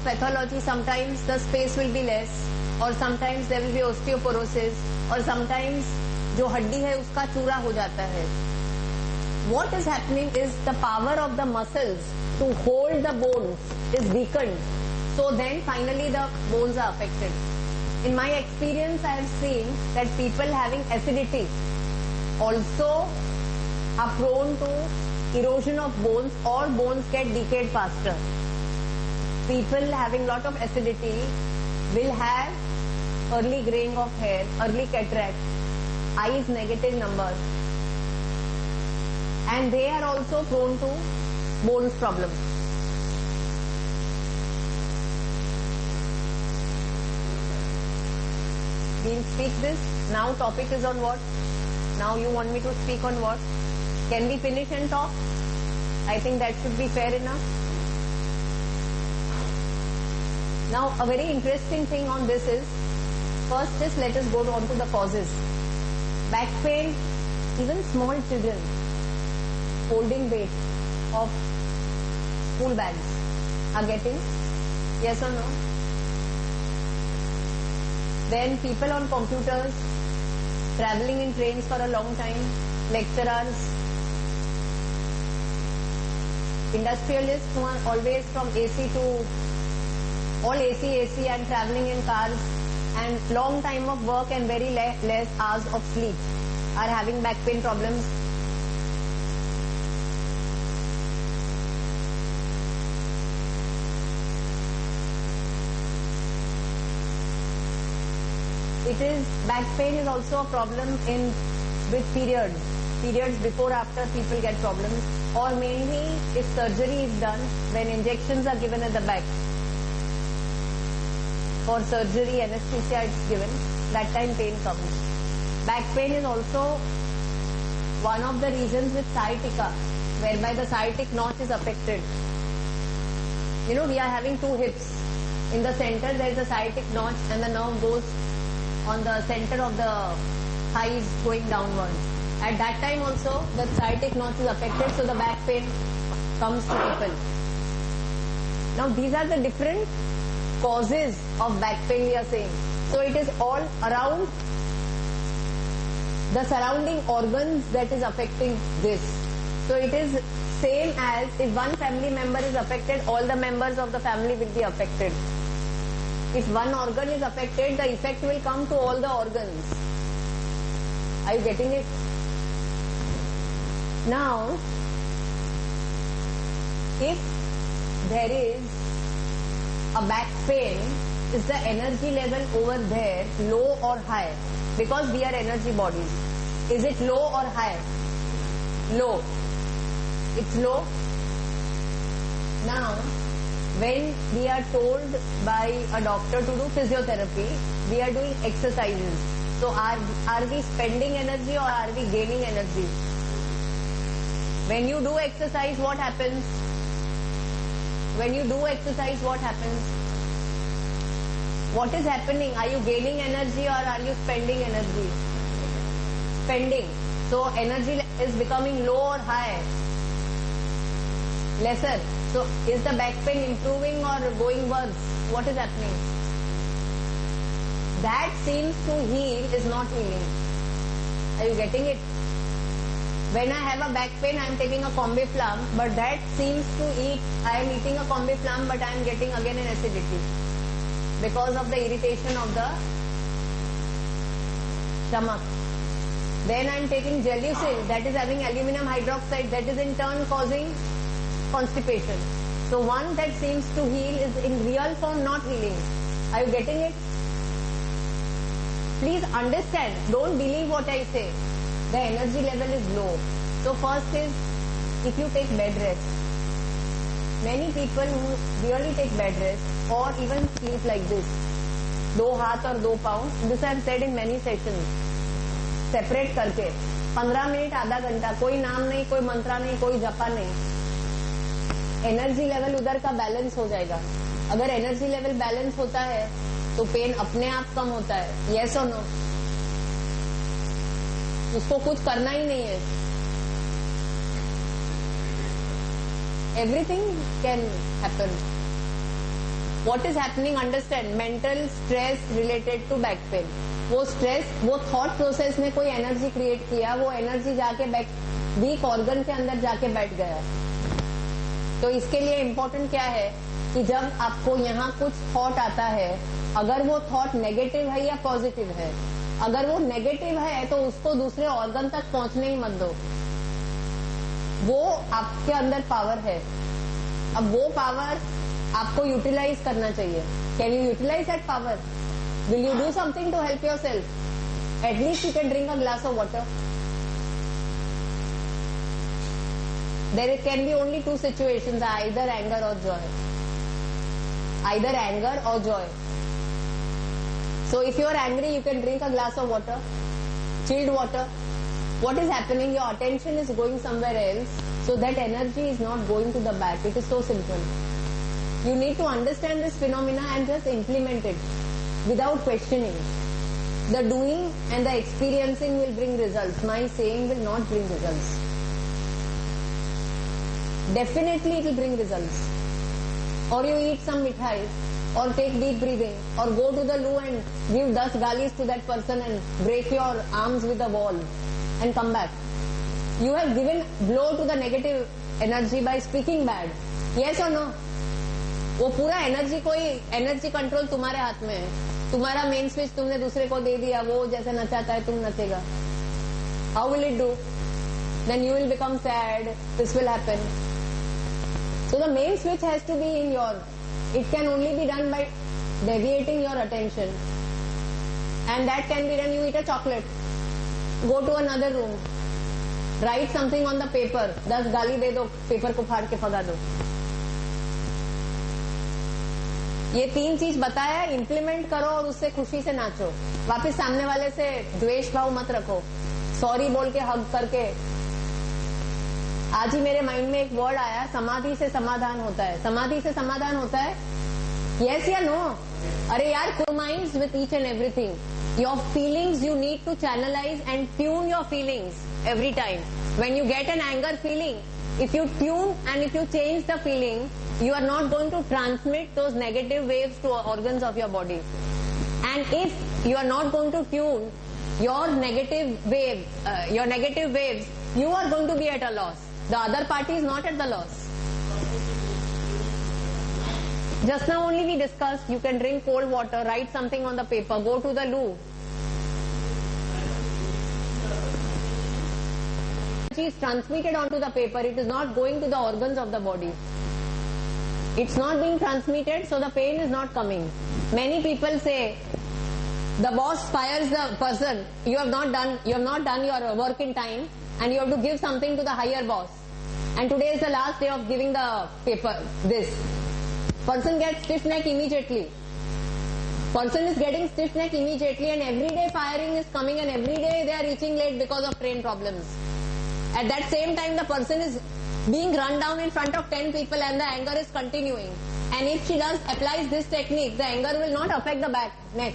pathology, sometimes the space will be less, or sometimes there will be osteoporosis, or sometimes जो हड्डी है उसका चूरा हो जाता है. What is happening is the power of the muscles to hold the bones is weakened. So then finally the bones are affected. In my experience, I have seen that people having acidity also are prone to erosion of bones, or bones get decayed faster. People having lot of acidity will have early graying of hair, early cataract, eyes negative numbers, and they are also prone to bones problem. We'll speak this. Now topic is on what? Now you want me to speak on what? Can we finish and talk? I think that should be fair enough. Now a very interesting thing on this is, first just let us go on to the causes. Back pain, even small children holding weight of school bags are getting, yes or no? Then people on computers, traveling in trains for a long time, lecturers, industrialists who are always from AC to all AC and traveling in cars, and long time of work and very less hours of sleep are having back pain problems. Back pain is also a problem with periods before, after people get problems, or mainly if surgery is done, when injections are given at the back. For surgery, anesthesia is given, that time pain comes. Back pain is also one of the reasons with sciatica, whereby the sciatic notch is affected. You know, we are having two hips. In the center there is a sciatic notch and the nerve goes on the center of the thighs going downwards. At that time also the sciatic notch is affected, so the back pain comes to people. Now these are the different causes of back pain we are saying. So it is all around the surrounding organs that is affecting this. So it is same as if one family member is affected, all the members of the family will be affected. If one organ is affected, the effect will come to all the organs. Are you getting it? Now, if there is a back pain, is the energy level over there low or high? Because we are energy bodies. Is it low or high? Low. It's low. Now, when we are told by a doctor to do physiotherapy, we are doing exercises. So are we spending energy or are we gaining energy? When you do exercise, what happens? When you do exercise, what happens? What is happening? Are you gaining energy or are you spending energy? Spending. So energy is becoming low or high? Lesser. So is the back pain improving or going worse? What is happening? That seems to heal is not healing. Are you getting it? When I have a back pain, I am taking a Combiflam, but that seems to I am eating a Combiflam, but I am getting again an acidity because of the irritation of the stomach. Then I am taking Gelusil, that is having aluminum hydroxide, that is in turn causing constipation. So one that seems to heal is in real form not healing. Are you getting it? Please understand, don't believe what I say. The energy level is low. So first is, if you take bed rest, many people who really take bed rest or even sleep like this, दो हाथ और दो पाँव, this I have said in many sessions, separate करके 15 minute आधा घंटा, कोई नाम नहीं, कोई मंत्रा नहीं, कोई जपा नहीं, एनर्जी लेवल उधर का बैलेंस हो जाएगा. अगर एनर्जी लेवल बैलेंस होता है तो पेन अपने आप कम होता है. यस और नो? उसको कुछ करना ही नहीं है. Everything can happen. What is happening? Understand, mental stress related to back pain. वो स्ट्रेस, वो थॉट प्रोसेस में कोई एनर्जी क्रिएट किया, वो एनर्जी जाके वीक ऑर्गन के अंदर जाके बैठ गया. तो इसके लिए इम्पोर्टेंट क्या है कि जब आपको यहाँ कुछ थॉट आता है, अगर वो थॉट नेगेटिव है या पॉजिटिव है, अगर वो नेगेटिव है तो उसको दूसरे ऑर्गन तक पहुंचने ही मत दो. वो आपके अंदर पावर है. अब वो पावर आपको यूटिलाइज करना चाहिए. Can you utilise that power? Will you do something to help yourself? At least you can drink a glass of water. There can be only two situations, either anger or joy. Either anger or joy. So if you are angry, you can drink a glass of water, chilled water. What is happening? Your attention is going somewhere else, so that energy is not going to the back. It is so simple. You need to understand this phenomena and just implement it without questioning. The doing and the experiencing will bring results. My saying will not bring results. Definitely it will bring results. Or you eat some mithai, or take deep breathing, or go to the loo and give 10 galis to that person and break your arms with the wall and come back. You have given blow to the negative energy by speaking bad. Yes or no? वो पूरा energy, कोई energy control तुम्हारे हाथ में है. तुम्हारा main switch तुमने दूसरे को दे दिया, वो जैसे नचाता है तुम नचेगा. How will it do? Then you will become sad. This will happen. So the main switch has to be in your, it can only be done by deviating your attention. And that can be done, you eat a chocolate, go to another room, write something on the paper, 10 गाली दे दो, paper को फाड़ के भगा दो. ये 3 चीज बताया, इंप्लीमेंट करो और उससे खुशी से नाचो. वापस सामने वाले से द्वेष भाव मत रखो. सॉरी बोल के हग करके. आज ही मेरे माइंड में एक वर्ड आया, समाधि से समाधान होता है. समाधि से समाधान होता है, यस या नो? अरे यार, minds with each and everything. Your feelings you need to channelise and tune your feelings every time. When you get an anger feeling, if you tune and if you change the feeling, you are not going to transmit those negative waves to organs of your body. And if you are not going to tune your negative waves, you are going to be at a loss. The other party is not at the loss. Just now only we discussed, you can drink cold water, write something on the paper, go to the loo. It is transmitted onto the paper, it is not going to the organs of the body. It's not being transmitted, so the pain is not coming. Many people say, the boss fires the person, you have not done your work in time, and you have to give something to the higher boss. And today is the last day of giving the paper, this. Person gets stiff neck immediately. Person is getting stiff neck immediately, and every day firing is coming, and every day they are reaching late because of train problems. At that same time, the person is being run down in front of 10 people and the anger is continuing. And if she applies this technique, the anger will not affect the neck.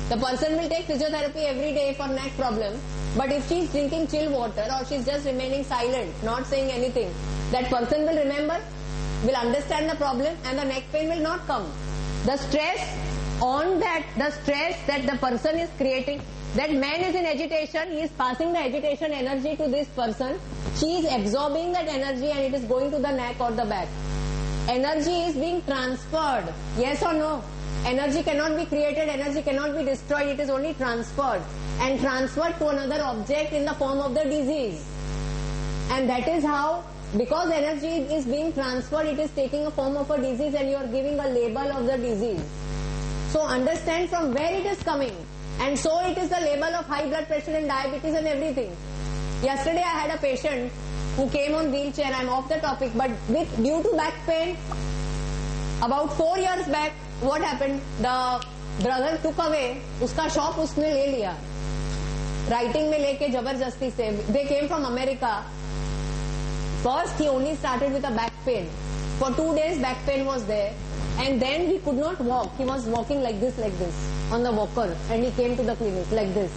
The person will take physiotherapy every day for neck problem. But if she is drinking chill water or she is just remaining silent, not saying anything, that person will remember, will understand the problem, and the neck pain will not come. The stress that the person is creating, that man is in agitation, he is passing the agitation energy to this person, she is absorbing that energy and it is going to the neck or the back. Energy is being transferred, yes or no? Energy cannot be created, energy cannot be destroyed, it is only transferred, and transferred to another object in the form of the disease. And that is how, because energy is being transferred, it is taking a form of a disease, and you are giving a label of the disease. So understand from where it is coming. And so it is the label of high blood pressure and diabetes and everything. Yesterday I had a patient who came on wheelchair, I am off the topic, but due to back pain, about 4 years back, what happened? The brother took away, uska shop usne le liya. Writing mein leke jabardasti se. They came from America. First he only started with a back pain. For 2 days back pain was there. And then he could not walk. He was walking like this on the walker, and he came to the clinic like this.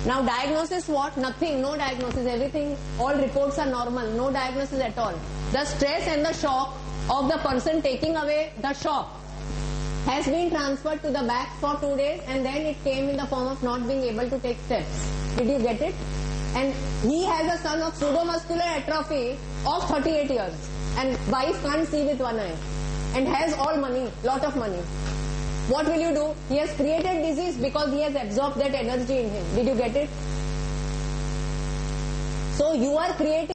Now diagnosis what? Nothing, no diagnosis, everything, all reports are normal, no diagnosis at all. The stress and the shock of the person taking away the shock has been transferred to the back for 2 days, and then it came in the form of not being able to take steps. Did you get it? And he has a son of pseudomuscular atrophy of 38 years, and wife can't see with one eye, and has all money, lot of money. What will you do? He has created disease because he has absorbed that energy in him. Did you get it? So you are creating